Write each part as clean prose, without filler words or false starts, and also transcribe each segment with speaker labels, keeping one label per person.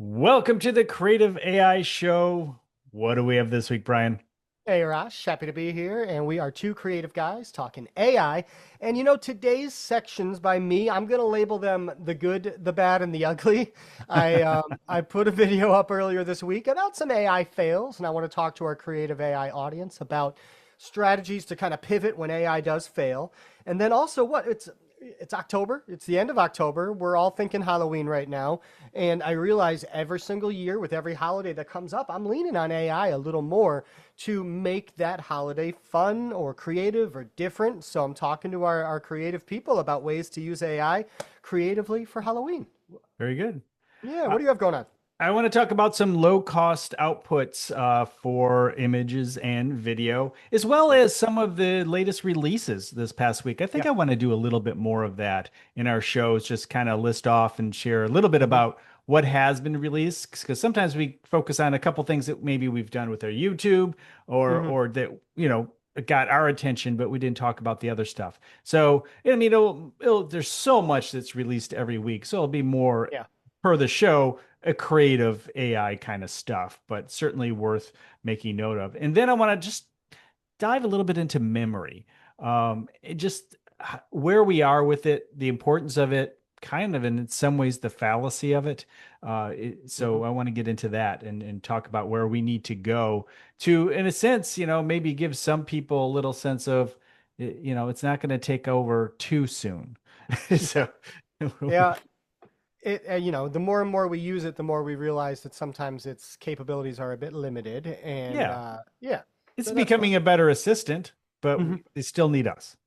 Speaker 1: Welcome to the Creative AI Show. What do we have this week, Brian?
Speaker 2: Hey, Rosh, happy to be here. And we are two creative guys talking AI. And today's sections by me, I'm going to label them the good, the bad, and the ugly. I put a video up earlier this week about some AI fails, and I want to talk to our creative AI audience about strategies to kind of pivot when AI does fail. And then also it's October. It's the end of October. We're all thinking Halloween right now. And I realize every single year with every holiday that comes up, I'm leaning on AI a little more to make that holiday fun or creative or different. So I'm talking to our creative people about ways to use AI creatively for Halloween.
Speaker 1: Very good.
Speaker 2: Yeah,
Speaker 1: Uh,
Speaker 2: what do you have going on?
Speaker 1: I want to talk about some low cost outputs for images and video, as well
Speaker 2: Sure.
Speaker 1: as some of the latest releases this past week. I think
Speaker 2: Yeah.
Speaker 1: I want to do a little bit more of that in our shows, just kind of list off and share a little bit
Speaker 2: Hmm.
Speaker 1: about what has been released, because sometimes we focus on a couple things that maybe we've done with our YouTube
Speaker 2: Hmm.
Speaker 1: or that, got our attention, but we didn't talk about the other stuff. So, I mean, there's so much that's released every week, so it'll be more
Speaker 2: Yeah.
Speaker 1: per the show a creative AI kind of stuff, but certainly worth making note of. And then I want to just dive a little bit into memory, just where we are with it, the importance of it, kind of in some ways the fallacy of it.
Speaker 2: Hmm.
Speaker 1: So I want to get into that and talk about where we need to go to, in a sense, maybe give some people a little sense of, it's not going to take over too soon.
Speaker 2: Yeah.
Speaker 1: So
Speaker 2: Yeah. The more and more we use it, the more we realize that sometimes its capabilities are a bit limited. And
Speaker 1: yeah,
Speaker 2: yeah,
Speaker 1: it's
Speaker 2: so that's fun.
Speaker 1: becoming a better assistant, but
Speaker 2: Mhm.
Speaker 1: they still need us.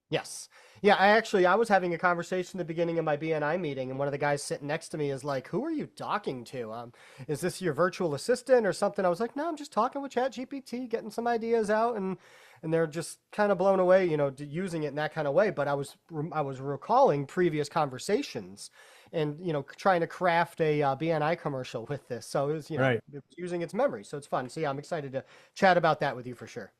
Speaker 2: Yes. Yeah, I was having a conversation at the beginning of my BNI meeting, and one of the guys sitting next to me is like, "Who are you talking to? Is this your virtual assistant or something?" I was like, "No, I'm just talking with ChatGPT, getting some ideas out," and they're just kind of blown away, using it in that kind of way. But I was recalling previous conversations, and trying to craft a BNI commercial with this. So
Speaker 1: Right.
Speaker 2: it was using its memory, so it's fun. So yeah, I'm excited to chat about that with you for sure.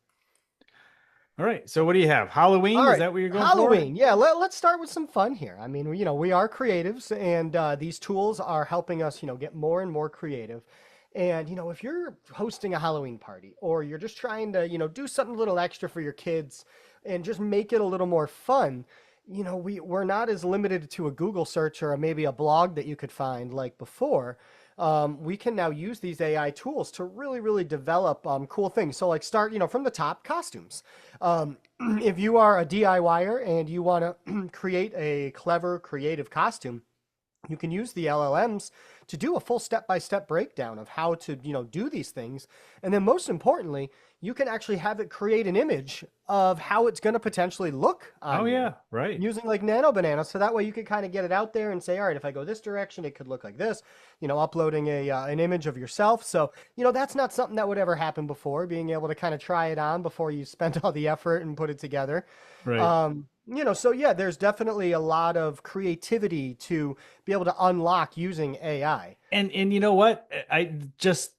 Speaker 1: All right. So what do you have? Halloween?
Speaker 2: All
Speaker 1: Is
Speaker 2: right,
Speaker 1: that what you're going for?
Speaker 2: Halloween. Yeah, let's start with some fun here. I mean, we are creatives, and these tools are helping us, get more and more creative. And if you're hosting a Halloween party, or you're just trying to, do something a little extra for your kids, and just make it a little more fun, we're not as limited to a Google search or maybe a blog that you could find like before. We can now use these AI tools to really, really develop cool things. So, like, start, from the top, costumes. If you are a DIYer and you want to create a clever, creative costume, you can use the LLMs to do a full step-by-step breakdown of how to, do these things. And then most importantly, you can actually have it create an image of how it's going to potentially look
Speaker 1: Oh
Speaker 2: on you
Speaker 1: yeah, right.
Speaker 2: using like nano bananas. So that way you can kind of get it out there and say, all right, if I go this direction, it could look like this, uploading an image of yourself. So, that's not something that would ever happen before, being able to kind of try it on before you spend all the effort and put it together.
Speaker 1: Right.
Speaker 2: So yeah, there's definitely a lot of creativity to be able to unlock using AI.
Speaker 1: And you know what? I just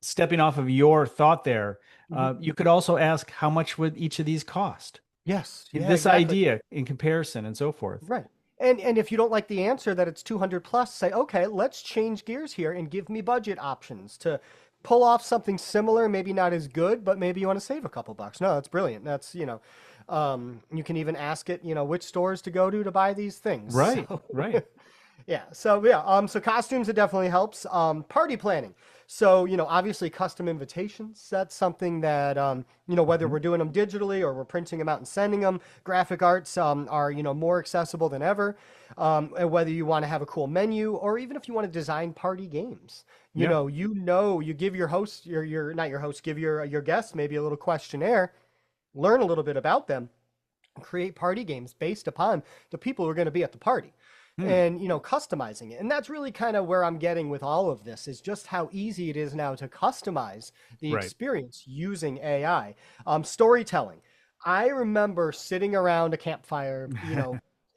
Speaker 1: stepping off of your thought there,
Speaker 2: Hmm.
Speaker 1: you could also ask how much would each of these cost?
Speaker 2: Yes, yeah,
Speaker 1: This
Speaker 2: exactly.
Speaker 1: idea in comparison and so forth.
Speaker 2: Right. And if you don't like the answer that it's 200 plus, say, okay, let's change gears here and give me budget options to pull off something similar, maybe not as good, but maybe you want to save a couple bucks. No, that's brilliant. You can even ask it, which stores to go to buy these things.
Speaker 1: Right.
Speaker 2: So
Speaker 1: Right.
Speaker 2: so costumes, it definitely helps. Party planning. So, obviously custom invitations, that's something that, whether
Speaker 1: Mhm.
Speaker 2: we're doing them digitally or we're printing them out and sending them, graphic arts, are, more accessible than ever. And whether you want to have a cool menu or even if you want to design party games,
Speaker 1: Yeah.
Speaker 2: you give your host, not your host, give your guests maybe a little questionnaire, learn a little bit about them, create party games based upon the people who are going to be at the party
Speaker 1: Hmm.
Speaker 2: and customizing it. And that's really kind of where I'm getting with all of this, is just how easy it is now to customize the
Speaker 1: Right.
Speaker 2: experience using AI. Storytelling, I remember sitting around a campfire,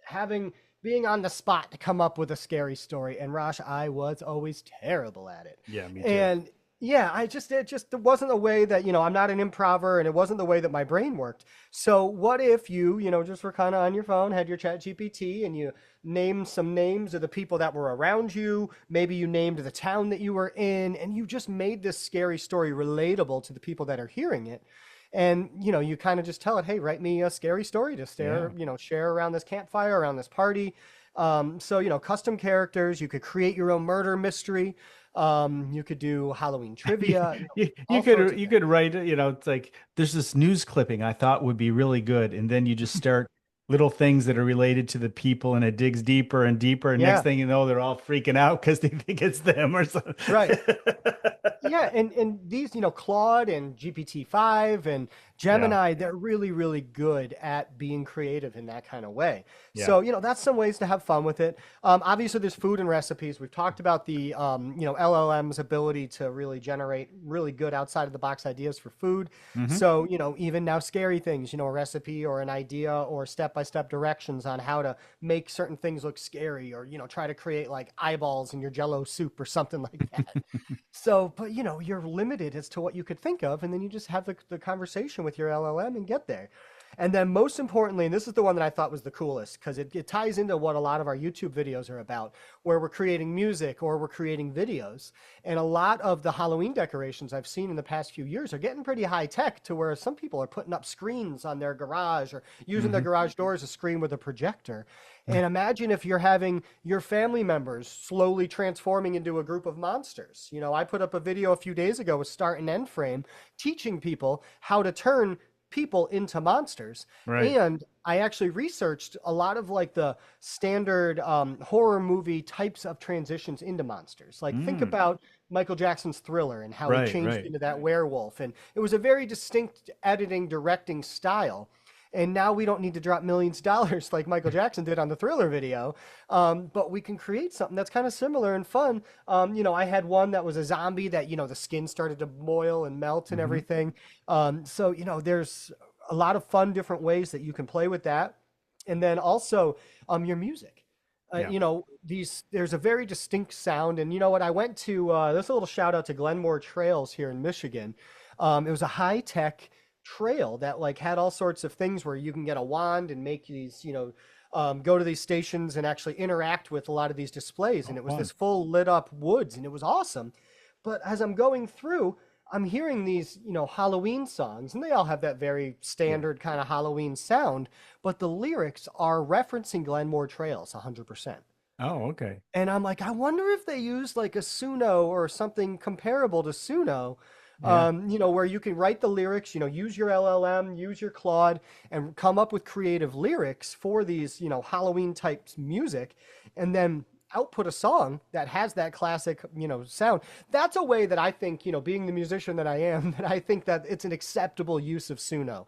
Speaker 2: having being on the spot to come up with a scary story, and Rosh, I was always terrible at it.
Speaker 1: Yeah, me too.
Speaker 2: And Yeah, it wasn't the way that, I'm not an improver and it wasn't the way that my brain worked. So what if you just were kind of on your phone, had your chat GPT and you named some names of the people that were around you, maybe you named the town that you were in, and you just made this scary story relatable to the people that are hearing it. And you kind of just tell it, hey, write me a scary story to
Speaker 1: Yeah.
Speaker 2: share around this campfire, around this party. So custom characters, you could create your own murder mystery. You could do Halloween trivia,
Speaker 1: You
Speaker 2: all sorts of
Speaker 1: you
Speaker 2: things.
Speaker 1: could write, it's like there's this news clipping I thought would be really good, and then you just start little things that are related to the people, and it digs deeper and deeper, and next
Speaker 2: Yeah,
Speaker 1: thing you know, they're all freaking out because they think it's them or something.
Speaker 2: right. Yeah, and these, Claude and GPT-5 and
Speaker 1: Yeah,
Speaker 2: Gemini, they're really, really good at being creative in that kind of way.
Speaker 1: yeah.
Speaker 2: So, that's some ways to have fun with it. Obviously, there's food and recipes. We've talked about the, LLM's ability to really generate really good outside of the box ideas for food.
Speaker 1: Hmm.
Speaker 2: So, even now scary things, a recipe or an idea or step-by-step directions on how to make certain things look scary or, try to create like eyeballs in your Jello soup or something like that. So, but you're limited as to what you could think of, and then you just have the conversation with your LLM and get there. And then, most importantly, and this is the one that I thought was the coolest because it ties into what a lot of our YouTube videos are about, where we're creating music or we're creating videos. And a lot of the Halloween decorations I've seen in the past few years are getting pretty high tech to where some people are putting up screens on their garage or using their
Speaker 1: Hmm.
Speaker 2: garage door as a screen with a projector. And imagine if you're having your family members slowly transforming into a group of monsters. I put up a video a few days ago with start and end frame teaching people how to turn people into monsters.
Speaker 1: Right.
Speaker 2: And I actually researched a lot of like the standard horror movie types of transitions into monsters. Like think
Speaker 1: Mm.
Speaker 2: about Michael Jackson's Thriller and how he
Speaker 1: Right,
Speaker 2: changed
Speaker 1: right.
Speaker 2: into that werewolf. And it was a very distinct editing, directing style. And now we don't need to drop millions of dollars like Michael Jackson did on the Thriller video, but we can create something that's kind of similar and fun. I had one that was a zombie that the skin started to boil and melt and
Speaker 1: Hmm.
Speaker 2: everything. So there's a lot of fun different ways that you can play with that, and then also your music.
Speaker 1: Yeah.
Speaker 2: These there's a very distinct sound, and you know what? I went to this a little shout out to Glenmore Trails here in Michigan. It was a high tech trail that like had all sorts of things where you can get a wand and make these, go to these stations and actually interact with a lot of these displays. And
Speaker 1: Oh,
Speaker 2: it was
Speaker 1: fun.
Speaker 2: this full lit up woods, and it was awesome. But as I'm going through, I'm hearing these, Halloween songs, and they all have that very
Speaker 1: Yeah.
Speaker 2: standard kind of Halloween sound, but the lyrics are referencing Glenmore Trails 100%.
Speaker 1: Oh, okay.
Speaker 2: And I'm like, I wonder if they use like a Suno or something comparable to Suno,
Speaker 1: Yeah.
Speaker 2: where you can write the lyrics, use your LLM, use your Claude, and come up with creative lyrics for these, Halloween type music, and then output a song that has that classic, sound. That's a way that I think, being the musician that I am, that I think that it's an acceptable use of Suno,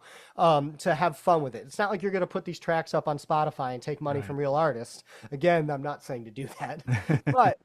Speaker 2: to have fun with it. It's not like you're going to put these tracks up on Spotify and take money
Speaker 1: Right.
Speaker 2: from real artists. Again, I'm not saying to do that, but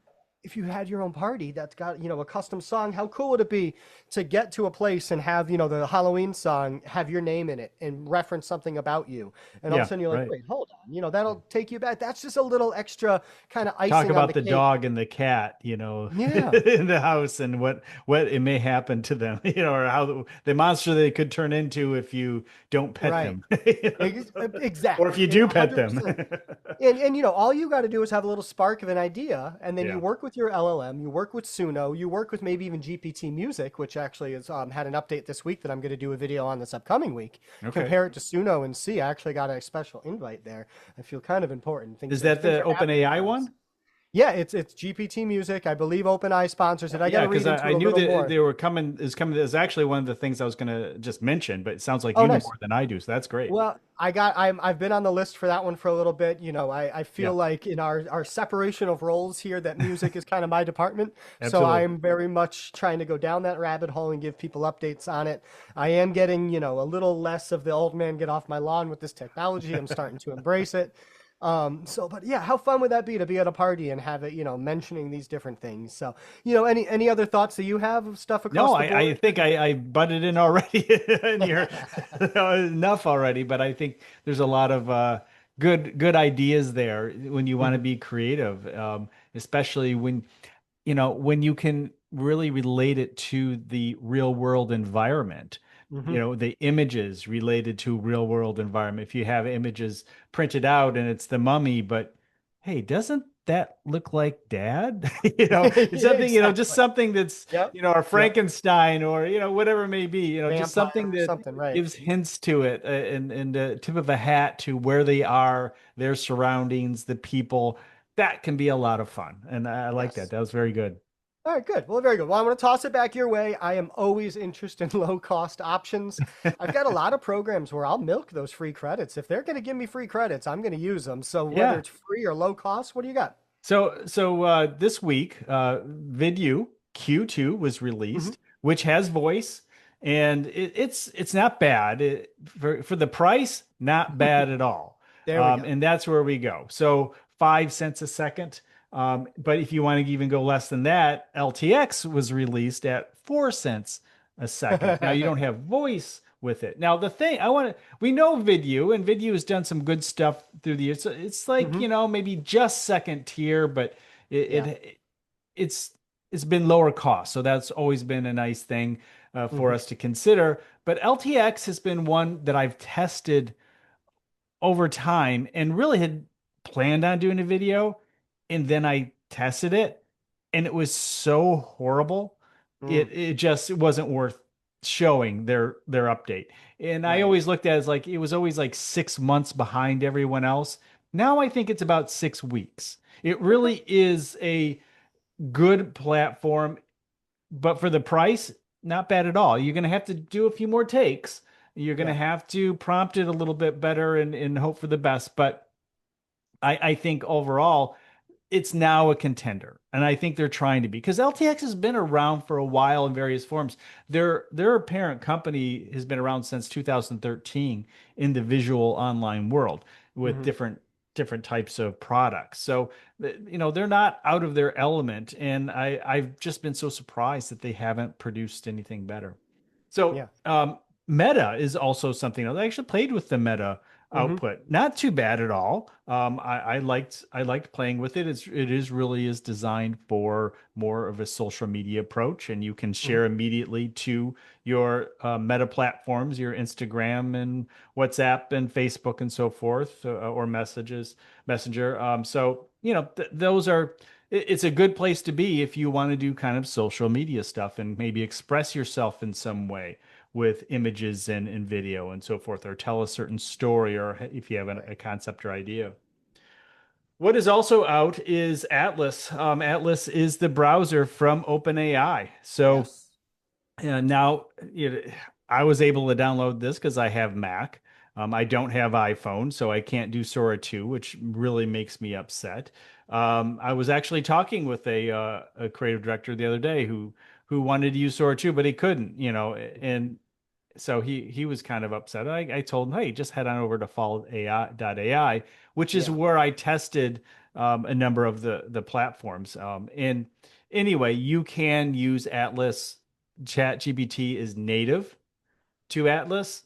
Speaker 2: if you had your own party that's got, a custom song, how cool would it be to get to a place and have, the Halloween song have your name in it and reference something about you? And all of a
Speaker 1: Yeah,
Speaker 2: sudden you're like,
Speaker 1: right.
Speaker 2: wait, hold on, that'll take you back. That's just a little extra kind of
Speaker 1: Talk
Speaker 2: icing on
Speaker 1: about
Speaker 2: the
Speaker 1: the
Speaker 2: cake.
Speaker 1: dog and the cat,
Speaker 2: Yeah,
Speaker 1: in the house and what it may happen to them, or how the monster they could turn into if you don't pet
Speaker 2: right.
Speaker 1: them, or if
Speaker 2: Exactly.
Speaker 1: you
Speaker 2: And
Speaker 1: do pet them.
Speaker 2: 100%. And all you got to do is have a little spark of an idea, and then you
Speaker 1: Yeah.
Speaker 2: work with your LLM, you work with Suno, you work with maybe even GPT Music, which actually has had an update this week that I'm going to do a video on this upcoming week.
Speaker 1: Okay.
Speaker 2: Compare it to Suno and see. I actually got a special invite there. I feel kind of important.
Speaker 1: Is
Speaker 2: Things
Speaker 1: that the
Speaker 2: are happening
Speaker 1: OpenAI
Speaker 2: for us.
Speaker 1: one?
Speaker 2: Yeah, it's GPT Music. I believe OpenAI sponsors it. I got
Speaker 1: Yeah,
Speaker 2: to
Speaker 1: because
Speaker 2: read into
Speaker 1: I
Speaker 2: it a
Speaker 1: knew
Speaker 2: little
Speaker 1: that
Speaker 2: more.
Speaker 1: they were coming is coming is actually one of the things I was gonna just mention, but it sounds like
Speaker 2: Oh,
Speaker 1: you know
Speaker 2: nice.
Speaker 1: more than I do, so that's great.
Speaker 2: Well, I've been on the list for that one for a little bit. I
Speaker 1: Yeah,
Speaker 2: feel like in our separation of roles here that music is kind of my department. So I
Speaker 1: absolutely.
Speaker 2: am very much trying to go down that rabbit hole and give people updates on it. I am getting, a little less of the old man get off my lawn with this technology. I'm starting to embrace it. But yeah, how fun would that be to be at a party and have it, mentioning these different things? So, any other thoughts that you have of stuff
Speaker 1: No,
Speaker 2: across the
Speaker 1: I
Speaker 2: board?
Speaker 1: think I butted in already in here enough already, but I think there's a lot of good ideas there when you want to
Speaker 2: Mhm.
Speaker 1: be creative, especially when when you can. really relate it to the real world environment.
Speaker 2: Hmm.
Speaker 1: The images related to real world environment. If you have images printed out and it's the mummy, but hey, doesn't that look like dad? It's
Speaker 2: Yeah,
Speaker 1: something, just
Speaker 2: exactly.
Speaker 1: something that's,
Speaker 2: Yep.
Speaker 1: or
Speaker 2: Yep.
Speaker 1: Frankenstein or, whatever it may be, just
Speaker 2: Vampire
Speaker 1: something
Speaker 2: or
Speaker 1: that
Speaker 2: something, right?
Speaker 1: gives hints to it, and the tip of a hat to where they are, their surroundings, the people. That can be a lot of fun. And I like that.
Speaker 2: Yes.
Speaker 1: That was very good.
Speaker 2: All right, good. Well, very good. Well, I'm going to toss it back your way. I am always interested in low cost options. I've got a lot of programs where I'll milk those free credits. If they're going to give me free credits, I'm going to use them. So whether
Speaker 1: Yeah.
Speaker 2: it's free or low cost, what do you got?
Speaker 1: So this week, Vidu Q2 was
Speaker 2: Hmm.
Speaker 1: released, which has voice, and it's not bad. For the price, not bad at all.
Speaker 2: There we go.
Speaker 1: And that's where we go. So 5 cents a second. But if you want to even go less than that, LTX was released at 4 cents a second. Now you don't have voice with it. Now the thing we know Vidu, and Vidu has done some good stuff through the years. So it's like,
Speaker 2: Hmm.
Speaker 1: maybe just second tier, but it,
Speaker 2: Yeah.
Speaker 1: it it's been lower cost. So that's always been a nice thing for
Speaker 2: Hmm.
Speaker 1: us to consider. But LTX has been one that I've tested over time and really had planned on doing a video, and then I tested it and it was so horrible.
Speaker 2: Mm,
Speaker 1: It just wasn't worth showing their update. And I
Speaker 2: right.
Speaker 1: always looked at it as like it was always like 6 months behind everyone else. Now I think it's about 6 weeks. It
Speaker 2: Okay.
Speaker 1: really is a good platform, but for the price, not bad at all. You're going to have to do a few more takes. You're going to
Speaker 2: Yeah.
Speaker 1: have to prompt it a little bit better and hope for the best. But I think overall, it's now a contender, and I think they're trying to be because LTX has been around for a while in various forms. Their parent company has been around since 2013 in the visual online world with
Speaker 2: Hmm.
Speaker 1: different types of products. So they're not out of their element, and I've just been so surprised that they haven't produced anything better. So
Speaker 2: Yeah.
Speaker 1: Meta is also something else. I actually played with the Meta
Speaker 2: Hmm.
Speaker 1: output. Not too bad at all. I liked playing with it. It is really is designed for more of a social media approach, and you can
Speaker 2: Hmm.
Speaker 1: share immediately to your Meta platforms, your Instagram and WhatsApp and Facebook and so forth, or Messenger. So those are. It's a good place to be if you want to do kind of social media stuff and maybe express yourself in some way with images and video and so forth, or tell a certain story, or if you have
Speaker 2: Right.
Speaker 1: a concept or idea. What is also out is Atlas. Atlas is the browser from OpenAI. So
Speaker 2: Yes.
Speaker 1: now, I was able to download this because I have Mac. I don't have iPhone, so I can't do Sora 2, which really makes me upset. I was actually talking with a creative director the other day who wanted to use Sora 2, but he couldn't, and so he was kind of upset. I told him, hey, just head on over to follow.ai, which is
Speaker 2: Yeah.
Speaker 1: where I tested a number of the platforms. And anyway, you can use Atlas. ChatGPT is native to Atlas.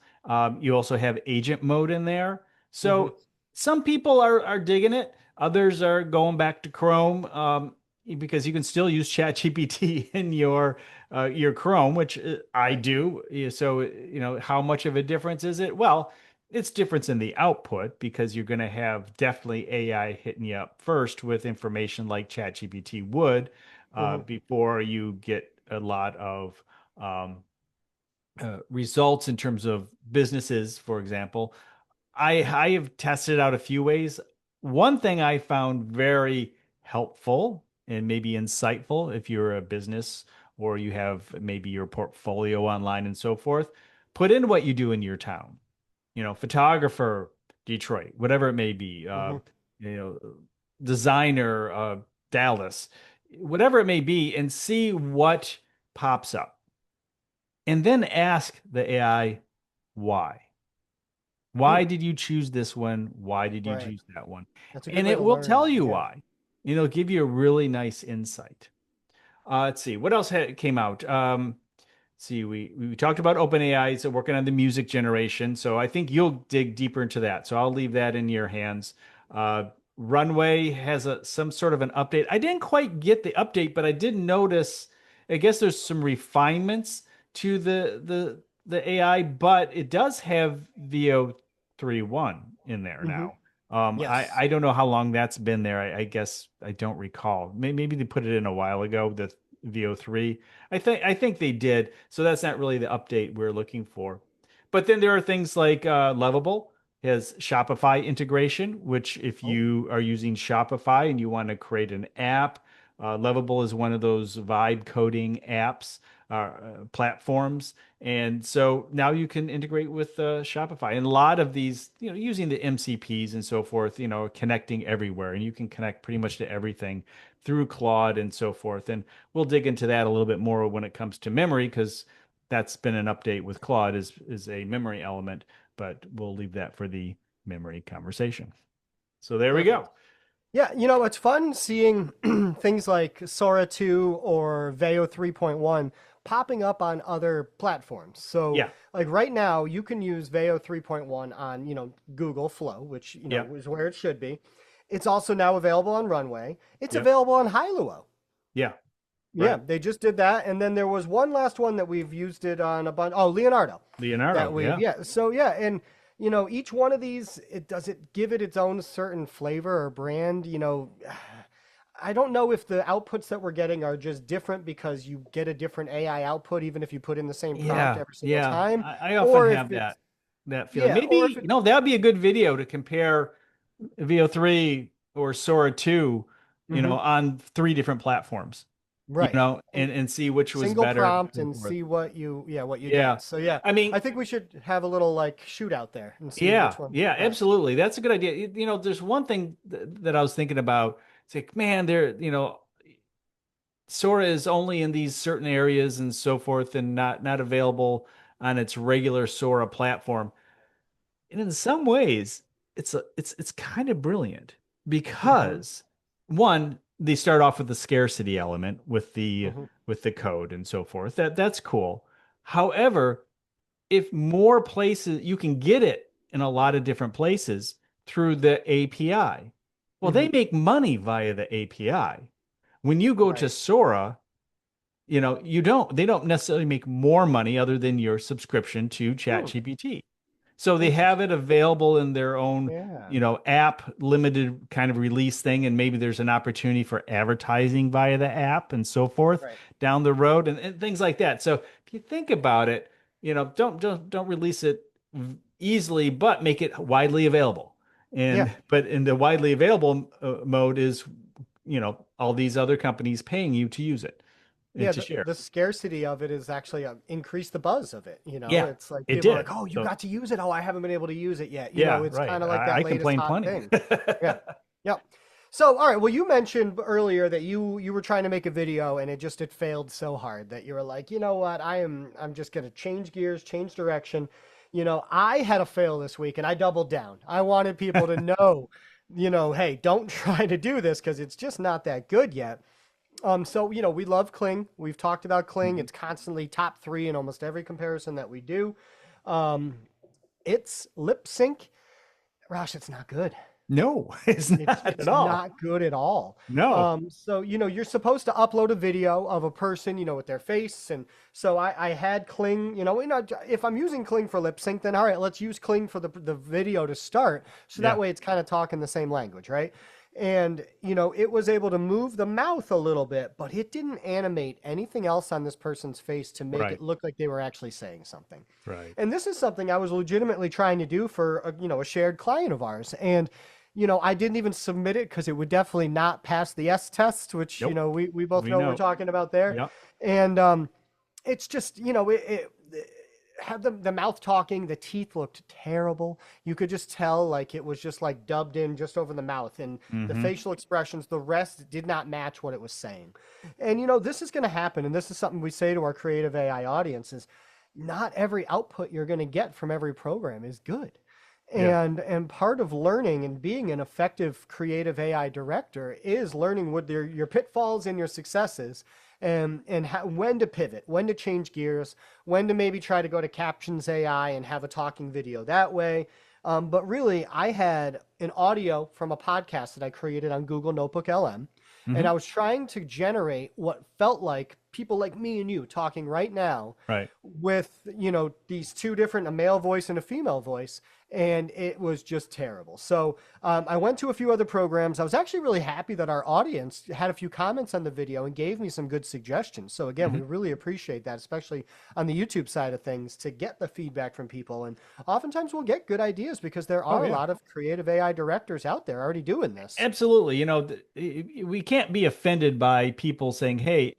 Speaker 1: You also have agent mode in there.
Speaker 2: Hmm.
Speaker 1: So some people are digging it. Others are going back to Chrome because you can still use ChatGPT in your Chrome, which I
Speaker 2: Right.
Speaker 1: do. So how much of a difference is it? Well, it's difference in the output because you're going to have definitely AI hitting you up first with information like ChatGPT would
Speaker 2: Hmm.
Speaker 1: before you get a lot of um, results in terms of businesses, for example. I have tested out a few ways. One thing I found very helpful and maybe insightful if you're a business or you have maybe your portfolio online and so forth, put in what you do in your town. Photographer, Detroit, whatever it may be,
Speaker 2: Hmm.
Speaker 1: you know, designer, Dallas, whatever it may be, and see what pops up. And then ask the AI why.
Speaker 2: Hmm.
Speaker 1: Why did you choose this one? Why did you
Speaker 2: Right.
Speaker 1: choose that one?
Speaker 2: That's a good
Speaker 1: And
Speaker 2: way
Speaker 1: it
Speaker 2: to
Speaker 1: will tell
Speaker 2: learn.
Speaker 1: you
Speaker 2: Yeah.
Speaker 1: why. It'll give you a really nice insight. Let's see what else came out. See, we talked about OpenAI, so working on the music generation. So I think you'll dig deeper into that. So I'll leave that in your hands. Uh, Runway has some sort of an update. I didn't quite get the update, but I did notice I guess there's some refinements to the AI, but it does have VO3.1 in there
Speaker 2: Hmm.
Speaker 1: now.
Speaker 2: Yes.
Speaker 1: I don't know how long that's been there. I guess I don't recall. Maybe they put it in a while ago, the VO3. I think they did. So that's not really the update we're looking for. But then there are things like Lovable has Shopify integration, which if
Speaker 2: Oh.
Speaker 1: you are using Shopify and you want to create an app, Lovable is one of those vibe coding apps, platforms. And so now you can integrate with Shopify. And a lot of these, using the MCPs and so forth, connecting everywhere. And you can connect pretty much to everything through Claude and so forth. And we'll dig into that a little bit more when it comes to memory, because that's been an update with Claude is a memory element, but we'll leave that for the memory conversation. So there we go.
Speaker 2: Perfect. Yeah, it's fun seeing things like Sora 2 or Veo 3.1 popping up on other platforms. So,
Speaker 1: Yeah.
Speaker 2: like right now, you can use Veo 3.1 on, Google Flow, which,
Speaker 1: Yeah.
Speaker 2: is where it should be. It's also now available on Runway. It's
Speaker 1: Yep.
Speaker 2: available on Hailuo.
Speaker 1: Yeah.
Speaker 2: Yeah,
Speaker 1: Right.
Speaker 2: they just did that. And then there was one last one that we've used it on a bunch. Oh, Leonardo. That
Speaker 1: Leonardo.
Speaker 2: we've,
Speaker 1: Yeah.
Speaker 2: yeah. So, yeah. And, each one of these, it does it give it its own certain flavor or brand, I don't know if the outputs that we're getting are just different because you get a different AI output even if you put in the same prompt
Speaker 1: Yeah.
Speaker 2: every single
Speaker 1: Yeah.
Speaker 2: time,
Speaker 1: I often
Speaker 2: or if
Speaker 1: have
Speaker 2: it's
Speaker 1: that feeling.
Speaker 2: yeah, or
Speaker 1: Maybe,
Speaker 2: if it
Speaker 1: that would be a good video to compare VO3 or Sora 2,
Speaker 2: hmm
Speaker 1: on three different platforms,
Speaker 2: right. And
Speaker 1: and see which was
Speaker 2: single
Speaker 1: better and
Speaker 2: prompt
Speaker 1: so
Speaker 2: and
Speaker 1: forth.
Speaker 2: see what you
Speaker 1: Yeah.
Speaker 2: get. So yeah,
Speaker 1: I mean,
Speaker 2: I think we should have a little like shootout there and see
Speaker 1: yeah,
Speaker 2: which one's
Speaker 1: yeah,
Speaker 2: the best.
Speaker 1: absolutely. That's a good idea. There's one thing that I was thinking about. It's like, man, Sora is only in these certain areas and so forth, and not available on its regular Sora platform. And in some ways, it's kind of brilliant
Speaker 2: Hmm.
Speaker 1: because one, they start off with the scarcity element with the
Speaker 2: Hmm.
Speaker 1: with the code and so forth. That's cool. However, if more places you can get it in a lot of different places through the API. Well,
Speaker 2: Hmm.
Speaker 1: they make money via the API. When you go to
Speaker 2: Right.
Speaker 1: Sora, they don't necessarily make more money other than your subscription to
Speaker 2: Hmm.
Speaker 1: ChatGPT. So they have
Speaker 2: Interesting.
Speaker 1: it available in their own,
Speaker 2: Yeah.
Speaker 1: app limited kind of release thing, and maybe there's an opportunity for advertising via the app and so forth
Speaker 2: Right.
Speaker 1: down the road, and things like that. So if you think about it, don't release it easily, but make it widely available.
Speaker 2: Yeah.
Speaker 1: But in the widely available mode is, all these other companies paying you to use it and
Speaker 2: Yeah,
Speaker 1: to share.
Speaker 2: the scarcity of it is actually increased the buzz of it.
Speaker 1: Yeah,
Speaker 2: It's like
Speaker 1: it
Speaker 2: people are like,
Speaker 1: did.
Speaker 2: "Oh, you
Speaker 1: So
Speaker 2: got to use it. Oh, I haven't been able to use it yet."
Speaker 1: yeah,
Speaker 2: It's
Speaker 1: right.
Speaker 2: kind of like
Speaker 1: I
Speaker 2: that latest
Speaker 1: complain
Speaker 2: hot
Speaker 1: plenty.
Speaker 2: thing. Yeah, yeah. So, all right. Well, you mentioned earlier that you were trying to make a video and it failed so hard that you were like, you know what? I'm just gonna change gears, change direction. I had a fail this week and I doubled down. I wanted people to know, hey, don't try to do this because it's just not that good yet. So we love Kling. We've talked about Kling.
Speaker 1: Mhm.
Speaker 2: It's constantly top three in almost every comparison that we do. Um, it's lip sync. Gosh, it's not good.
Speaker 1: No, it's
Speaker 2: It's
Speaker 1: not at
Speaker 2: it's
Speaker 1: all.
Speaker 2: not good at all.
Speaker 1: No.
Speaker 2: So you're supposed to upload a video of a person, with their face, and so I had Kling. If I'm using Kling for lip sync, then all right, let's use Kling for the video to start, so that
Speaker 1: Yeah.
Speaker 2: way it's kind of talking the same language, right? And it was able to move the mouth a little bit, but it didn't animate anything else on this person's face to make
Speaker 1: Right.
Speaker 2: it look like they were actually saying something.
Speaker 1: Right.
Speaker 2: And this is something I was legitimately trying to do for a shared client of ours. And I didn't even submit it because it would definitely not pass the S test, which
Speaker 1: Nope.
Speaker 2: we both
Speaker 1: We
Speaker 2: know what we're
Speaker 1: know.
Speaker 2: talking about there.
Speaker 1: Yep.
Speaker 2: And it's just it had the mouth talking, the teeth looked terrible. You could just tell like it was just like dubbed in just over the mouth, and the
Speaker 1: Hmm.
Speaker 2: facial expressions, the rest did not match what it was saying. And this is going to happen, and this is something we say to our creative AI audiences. Not every output you're going to get from every program is good.
Speaker 1: Yeah.
Speaker 2: And part of learning and being an effective creative AI director is learning what your pitfalls and your successes, and when to pivot, when to change gears, when to maybe try to go to captions AI and have a talking video that way. But really, I had an audio from a podcast that I created on Google Notebook LM, and
Speaker 1: Hmm.
Speaker 2: I was trying to generate what felt like people like me and you talking right now
Speaker 1: Right.
Speaker 2: with, these two different, a male voice and a female voice, and it was just terrible. So I went to a few other programs. I was actually really happy that our audience had a few comments on the video and gave me some good suggestions. So again, we
Speaker 1: Mhm.
Speaker 2: really appreciate that, especially on the YouTube side of things, to get the feedback from people. And oftentimes we'll get good ideas because there
Speaker 1: Oh
Speaker 2: are a
Speaker 1: yeah.
Speaker 2: lot of creative AI directors out there already doing this.
Speaker 1: Absolutely. We can't be offended by people saying, "Hey,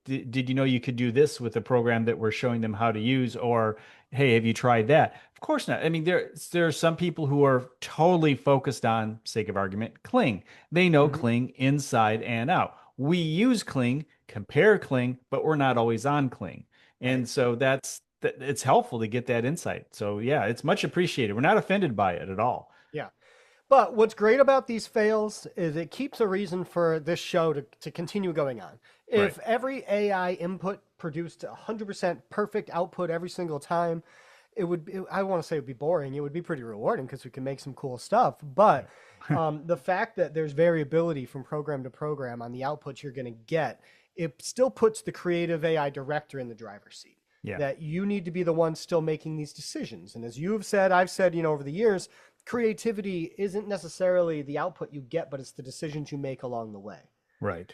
Speaker 1: did you know you could do this with a program that we're showing them how to use?" Or, "Hey, have you tried that?" Of course not. I mean, there are some people who are totally focused on, sake of argument, Kling. They know
Speaker 2: Hmm.
Speaker 1: Kling inside and out. We use Kling, compare Kling, but we're not always on Kling.
Speaker 2: Right.
Speaker 1: And so it's helpful to get that insight. So yeah, it's much appreciated. We're not offended by it at all.
Speaker 2: Yeah. But what's great about these fails is it keeps a reason for this show to continue going on.
Speaker 1: Right.
Speaker 2: If every AI input produced 100% perfect output every single time, I want to say it would be boring. It would be pretty rewarding because we can make some cool stuff. But the fact that there's variability from program to program on the outputs you're going to get, it still puts the creative AI director in the driver's seat.
Speaker 1: Yeah.
Speaker 2: That you need to be the one still making these decisions. And as you've said, I've said, over the years, creativity isn't necessarily the output you get, but it's the decisions you make along the way.
Speaker 1: Right.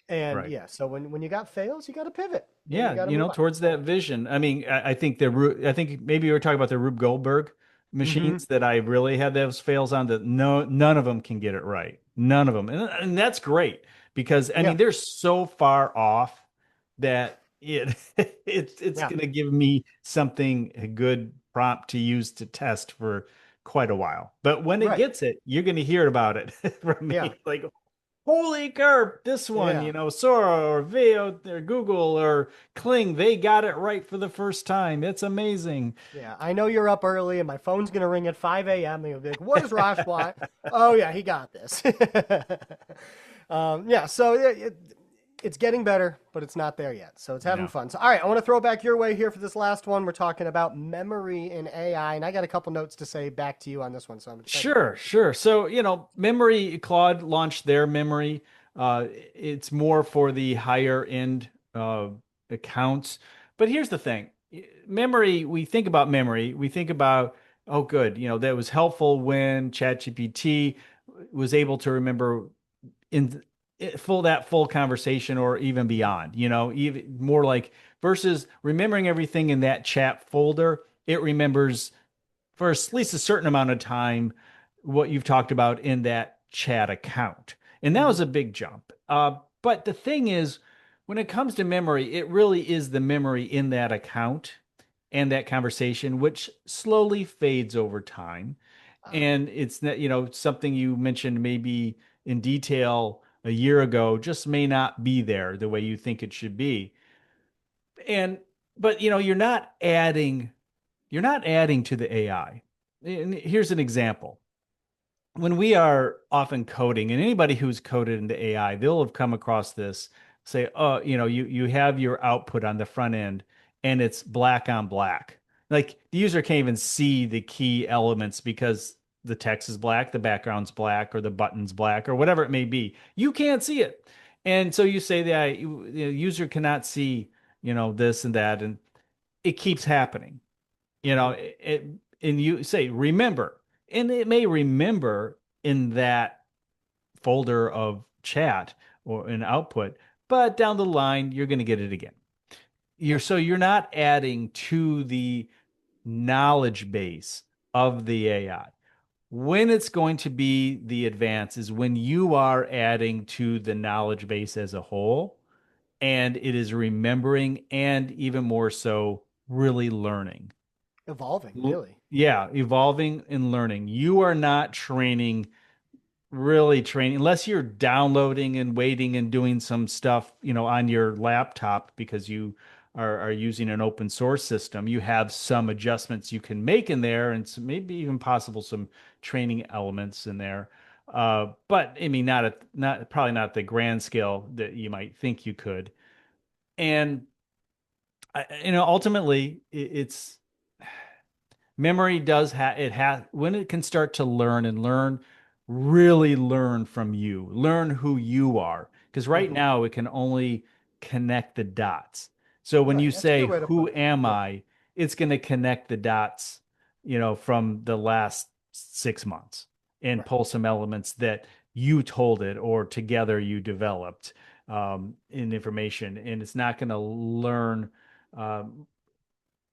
Speaker 2: And
Speaker 1: Right.
Speaker 2: yeah, so when you got fails, you got to pivot and you
Speaker 1: Yeah,
Speaker 2: got to move on.
Speaker 1: towards that vision. I mean, I think I think maybe you were talking about the Rube Goldberg
Speaker 2: Hmm.
Speaker 1: machines that I really had those fails on that none of them can get it right. None of them. And that's great because I
Speaker 2: Yeah,
Speaker 1: mean, they're so far off that it's
Speaker 2: yeah,
Speaker 1: going to give me something a good prompt to use to test for quite a while. But when it
Speaker 2: right.
Speaker 1: gets it, you're going to hear about it from
Speaker 2: Yeah,
Speaker 1: me. Like, holy carp, this one,
Speaker 2: yeah,
Speaker 1: Sora or Veo or Google or Kling, they got it right for the first time. It's amazing.
Speaker 2: yeah. I know you're up early and my phone's going to ring at 5 a.m. and you'll be like, what does Raj want? Oh, yeah, he got this. Yeah, so it's getting better, but it's not there yet. So it's having
Speaker 1: Yeah.
Speaker 2: fun. So, all right, I want to throw back your way here for this last one. We're talking about memory in AI, and I got a couple notes to say back to you on this one, so I'm excited to hear
Speaker 1: Sure,
Speaker 2: it.
Speaker 1: sure. So, memory, Claude launched their memory. It's more for the higher end accounts. But here's the thing. Memory, we think about memory, we think about, oh, good, that was helpful when ChatGPT was able to remember in full conversation or even beyond, even more like versus remembering everything in that chat folder. It remembers for at least a certain amount of time what you've talked about in that chat account. And that
Speaker 2: Hmm.
Speaker 1: was a big jump. But the thing is, when it comes to memory, it really is the memory in that account and that conversation, which slowly fades over time.
Speaker 2: Ah,
Speaker 1: And it's not, something you mentioned maybe in detail a year ago just may not be there the way you think it should be. And but you're not adding to the AI. And here's an example. When we are often coding, and anybody who's coded into AI, they'll have come across this, say, oh, you have your output on the front end and it's black on black. Like the user can't even see the key elements because the text is black, the background's black, or the button's black, or whatever it may be. You can't see it. And so you say the user cannot see, this and that, and it keeps happening
Speaker 2: hmm.
Speaker 1: and you say remember, and it may remember in that folder of chat or an output, but down the line you're going to get it again.
Speaker 2: Yeah,
Speaker 1: You're not adding to the knowledge base of the AI. When it's going to be the advance is when you are adding to the knowledge base as a whole, and it is remembering and even more so really learning.
Speaker 2: evolving, really.
Speaker 1: Yeah, evolving and learning. You are not really training, unless you're downloading and waiting and doing some stuff, on your laptop because you are using an open source system. You have some adjustments you can make in there and some, maybe even possible some training elements in there. But I mean, not probably not the grand scale that you might think you could. And ultimately, it's memory does have it has when it can start to learn and learn, really learn from you, learn who you are. Because right
Speaker 2: Hmm.
Speaker 1: now it can only connect the dots. So when you
Speaker 2: Right. That's a
Speaker 1: say,
Speaker 2: good way to
Speaker 1: who
Speaker 2: put it.
Speaker 1: am
Speaker 2: Yeah.
Speaker 1: I? It's going to connect the dots, from the last 6 months and
Speaker 2: Right.
Speaker 1: pull some elements that you told it or together you developed in information. And it's not going to learn. Um,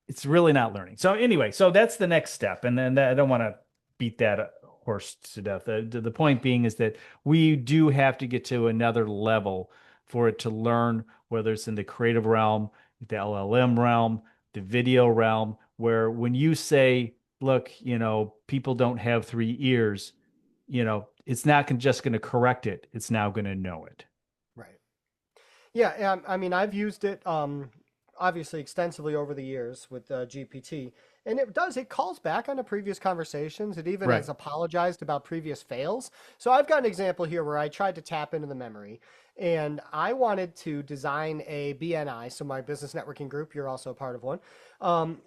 Speaker 1: it's really not learning. So anyway, so that's the next step. And then I don't want to beat that horse to death. The point being is that we do have to get to another level for it to learn, whether it's in the creative realm, the LLM realm, the video realm, where when you say, look, people don't have 3 ears, it's not just going to correct it. It's now going to know it.
Speaker 2: Right. Yeah, I mean, I've used it obviously extensively over the years with GPT, and it calls back on the previous conversations. It even
Speaker 1: Right.
Speaker 2: has apologized about previous fails. So I've got an example here where I tried to tap into the memory, and I wanted to design a BNI, so my business networking group, you're also a part of one, on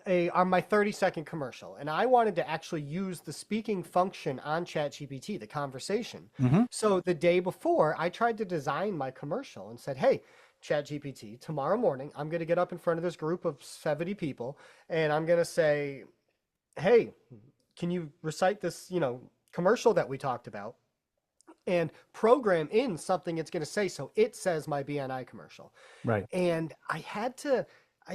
Speaker 2: my 30-second commercial, and I wanted to actually use the speaking function on ChatGPT, the conversation.
Speaker 1: Hmm.
Speaker 2: So the day before, I tried to design my commercial and said, "Hey, ChatGPT, tomorrow morning, I'm going to get up in front of this group of 70 people and I'm going to say, hey, can you recite this, commercial that we talked about and program in something it's going to say so it says my BNI commercial."
Speaker 1: Right.
Speaker 2: And I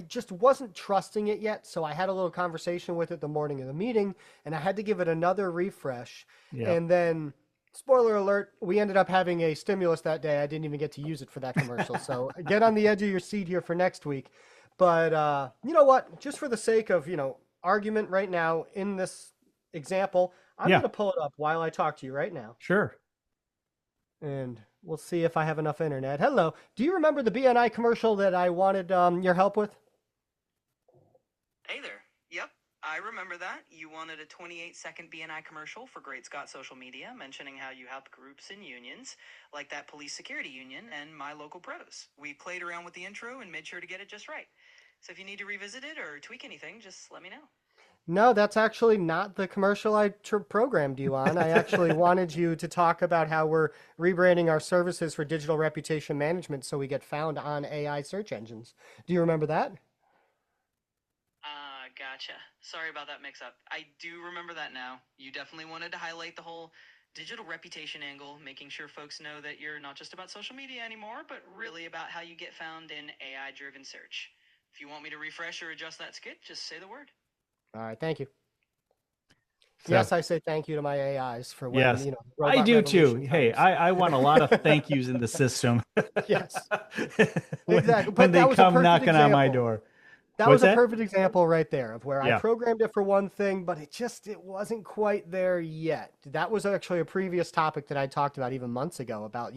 Speaker 2: just wasn't trusting it yet. So I had a little conversation with it the morning of the meeting and I had to give it another refresh.
Speaker 1: Yeah.
Speaker 2: And then, spoiler alert, we ended up having a stimulus that day. I didn't even get to use it for that commercial. So get on the edge of your seat here for next week. But you know what? Just for the sake of, argument right now in this example, I'm going
Speaker 1: Yeah.
Speaker 2: to pull it up while I talk to you right now.
Speaker 1: Sure.
Speaker 2: And we'll see if I have enough internet. Hello. Do you remember the BNI commercial that I wanted your help with?
Speaker 3: Hey there. Yep, I remember that. You wanted a 28-second BNI commercial for Great Scott Social Media mentioning how you help groups and unions, like that police security union and my local pros. We played around with the intro and made sure to get it just right. So if you need to revisit it or tweak anything, just let me know.
Speaker 2: No, that's actually not the commercial I programmed you on. I actually wanted you to talk about how we're rebranding our services for digital reputation management so we get found on AI search engines. Do you remember that?
Speaker 3: Ah, gotcha. Sorry about that mix up. I do remember that now. You definitely wanted to highlight the whole digital reputation angle, making sure folks know that you're not just about social media anymore, but really about how you get found in AI driven search. If you want me to refresh or adjust that skit, just say the word.
Speaker 2: All right, thank you.
Speaker 1: So
Speaker 2: Yes, I say thank you to my AIs for when,
Speaker 1: yes,
Speaker 2: the
Speaker 1: I
Speaker 2: robot
Speaker 1: do too.
Speaker 2: revolution
Speaker 1: Hey,
Speaker 2: comes.
Speaker 1: I want a lot of thank yous in the system
Speaker 2: Yes,
Speaker 1: when
Speaker 2: exactly.
Speaker 1: when
Speaker 2: But
Speaker 1: they
Speaker 2: that was a
Speaker 1: come
Speaker 2: perfect
Speaker 1: knocking on my
Speaker 2: example.
Speaker 1: door.
Speaker 2: That
Speaker 1: What's
Speaker 2: was a
Speaker 1: that?
Speaker 2: perfect example right there of where I
Speaker 1: Yeah.
Speaker 2: programmed it for one thing, but it wasn't quite there yet. That was actually a previous topic that I talked about even months ago about,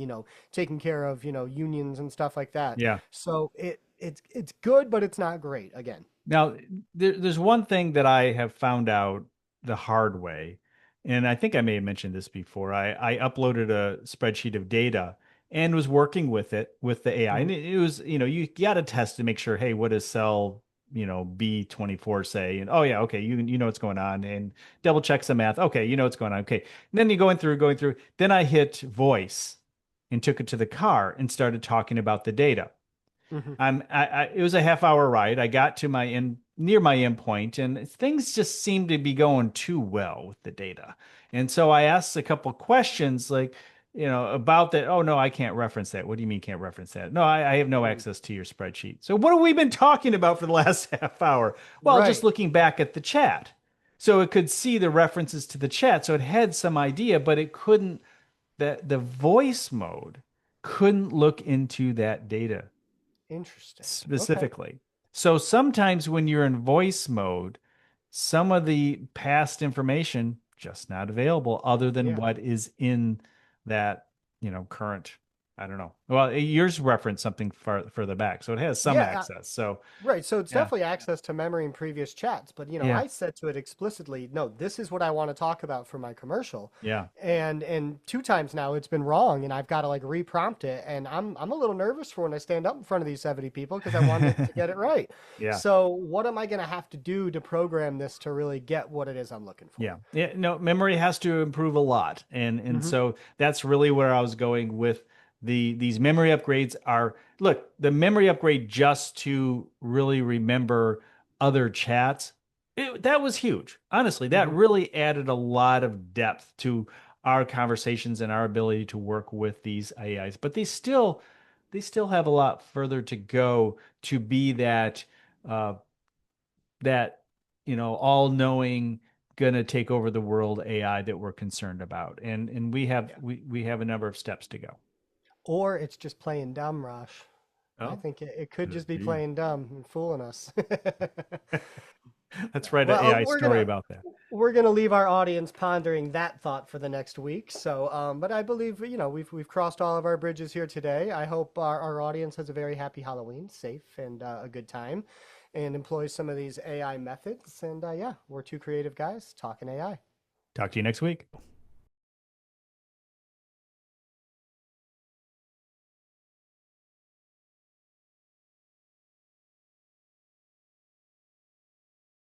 Speaker 2: taking care of, unions and stuff like that.
Speaker 1: Yeah.
Speaker 2: So it's good, but it's not great again.
Speaker 1: Now, there's one thing that I have found out the hard way, and I think I may have mentioned this before. I uploaded a spreadsheet of data and was working with it with the AI,
Speaker 2: Hmm.
Speaker 1: and it was, you got to test to make sure, hey, what does cell, B24 say? And oh yeah, okay, you know what's going on, and double check some math. Okay, you know what's going on. Okay, and then you're going through. Then I hit voice and took it to the car and started talking about the data.
Speaker 2: Hmm.
Speaker 1: It was a half hour ride. I got to my end near my endpoint and things just seemed to be going too well with the data. And so I asked a couple questions like, about that. Oh no, I can't reference that. What do you mean can't reference that? No, I have no access to your spreadsheet. So what have we been talking about for the last half hour? Well, just
Speaker 2: Right.
Speaker 1: looking back at the chat. So it could see the references to the chat. So it had some idea, but it couldn't, the voice mode couldn't look into that data
Speaker 2: Interesting. Okay.
Speaker 1: specifically. So sometimes when you're in voice mode, some of the past information just not available other than
Speaker 2: Yeah.
Speaker 1: what is in that, current, I don't know. Well, yours referenced something further back, so it has some
Speaker 2: Yeah.
Speaker 1: access. So
Speaker 2: Right. So it's
Speaker 1: yeah,
Speaker 2: definitely access to memory in previous chats. But,
Speaker 1: yeah,
Speaker 2: I said to it explicitly, no, this is what I want to talk about for my commercial.
Speaker 1: yeah,
Speaker 2: And two times now it's been wrong and I've got to like reprompt it. And I'm a little nervous for when I stand up in front of these 70 people because I want it to get it right.
Speaker 1: yeah.
Speaker 2: So what am I going to have to do to program this to really get what it is I'm looking for?
Speaker 1: Yeah. Yeah. No, memory has to improve a lot. And
Speaker 2: Hmm.
Speaker 1: so that's really where I was going with these memory upgrades are, look, the memory upgrade just to really remember other chats, that was huge. Honestly, that
Speaker 2: Hmm.
Speaker 1: really added a lot of depth to our conversations and our ability to work with these AIs. But they still have a lot further to go to be uh, that all-knowing, gonna take over the world AI that we're concerned about. And we have
Speaker 2: Yeah.
Speaker 1: we have a number of steps to go.
Speaker 2: Or it's just playing dumb, Rosh. I
Speaker 1: Oh,
Speaker 2: think it could
Speaker 1: could
Speaker 2: just
Speaker 1: it
Speaker 2: be
Speaker 1: be?
Speaker 2: playing dumb and fooling us.
Speaker 1: Let's write an
Speaker 2: Well,
Speaker 1: AI story about that.
Speaker 2: we're gonna leave our audience pondering that thought for the next week. So, but I believe we've crossed all of our bridges here today. I hope our audience has a very happy Halloween, safe and a good time, and employs some of these AI methods. And yeah, we're two creative guys talking AI.
Speaker 1: Talk to you next week.